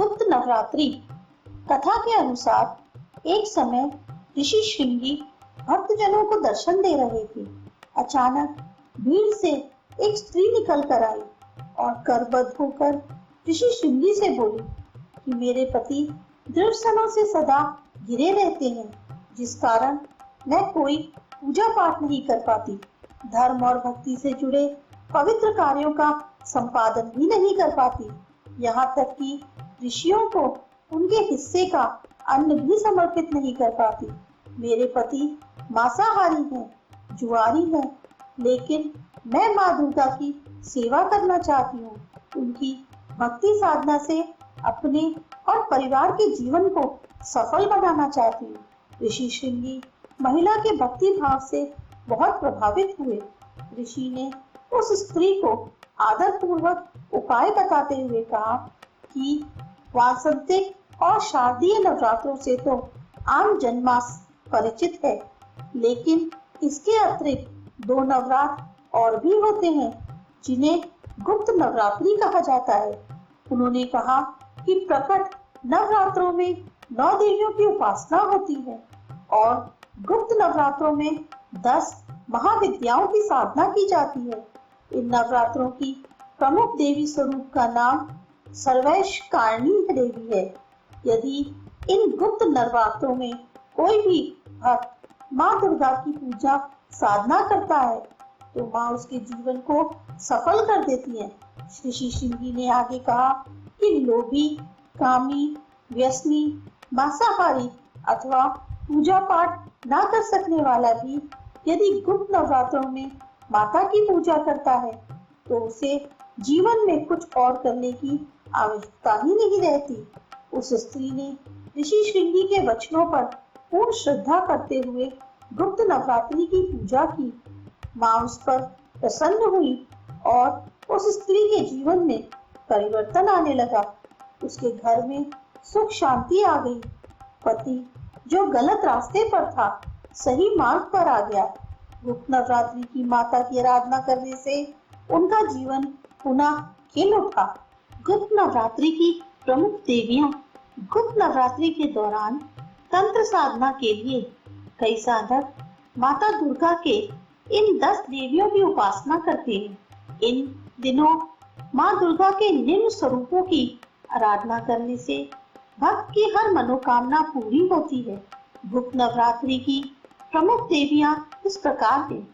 गुप्त नवरात्रि। कथा के अनुसार एक समय ऋषि श्रृंगी भक्तजनों को दर्शन दे रहे थे। अचानक भीड़ से एक स्त्री निकल कर आई और करबद्ध होकर ऋषि श्रृंगी से बोली कि मेरे पति दुर्सनों से सदा घिरे रहते हैं, जिस कारण मैं कोई पूजा पाठ नहीं कर पाती, धर्म और भक्ति से जुड़े पवित्र कार्यों का संपादन भी नहीं कर पाती, यहाँ तक कि ऋषियों को उनके हिस्से का अन्न भी समर्पित नहीं कर पाती। मेरे पति मांसाहारी हैं, जुआरी हैं, लेकिन मैं माँ दुर्गा की सेवा करना चाहती हूँ। उनकी भक्ति साधना से अपने और परिवार के जीवन को सफल बनाना चाहती हूँ। ऋषि श्रृंगी महिला के भक्ति भाव से बहुत प्रभावित हुए। ऋषि ने उस स्त्री को आदर पूर्वक उपाय बताते हुए कहा कि वासंतिक और शारदीय नवरात्रों से तो आम जनमास परिचित है, लेकिन इसके अतिरिक्त 2 नवरात्र और भी होते हैं, जिन्हें गुप्त नवरात्रि कहा जाता है। उन्होंने कहा कि प्रकट नवरात्रों में 9 देवियों की उपासना होती है और गुप्त नवरात्रों में 10 महाविद्याओं की साधना की जाती है। इन नवरात्रों की प्रमुख देवी स्वरूप का नाम सर्वैश्वर्यकारिणी देवी है। यदि इन गुप्त नवरात्रों में कोई भी भक्त माँ दुर्गा की पूजा साधना करता है तो माँ उसके जीवन को सफल कर देती है। ऋषि श्रृंगी ने आगे कहा कि लोभी, कामी, व्यसनी, मांसाहारी अथवा पूजा पाठ ना कर सकने वाला भी यदि गुप्त नवरात्रों में माता की पूजा करता है तो उसे जीवन में कुछ और करने की आवश्यकता ही नहीं रहती। उस स्त्री ने ऋषि श्रृंगी के वचनों पर पूर्ण श्रद्धा करते हुए गुप्त नवरात्रि की पूजा की। माँ उस पर प्रसन्न हुई और उस स्त्री के जीवन में परिवर्तन आने लगा। उसके घर में सुख शांति आ गई। पति जो गलत रास्ते पर था, सही मार्ग पर आ गया। गुप्त नवरात्रि की माता की आराधना करने से उनका जीवन पुनः खिल उठा। गुप्त नवरात्रि की प्रमुख देवियां। गुप्त नवरात्रि के दौरान तंत्र साधना के लिए कई साधक माता दुर्गा के इन 10 देवियों की उपासना करते हैं। इन दिनों माँ दुर्गा के निम्न स्वरूपों की आराधना करने से भक्त की हर मनोकामना पूरी होती है। गुप्त नवरात्रि की प्रमुख देवियां इस प्रकार हैं: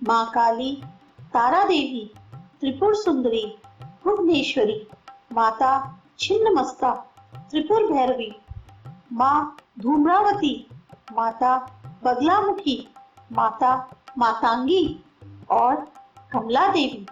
माँ काली, तारा देवी, त्रिपुर सुंदरी, भुवनेश्वरी, माता छिन्नमस्ता, त्रिपुर भैरवी, माँ धूम्रावती, माता बगलामुखी, माता मातांगी और कमला देवी।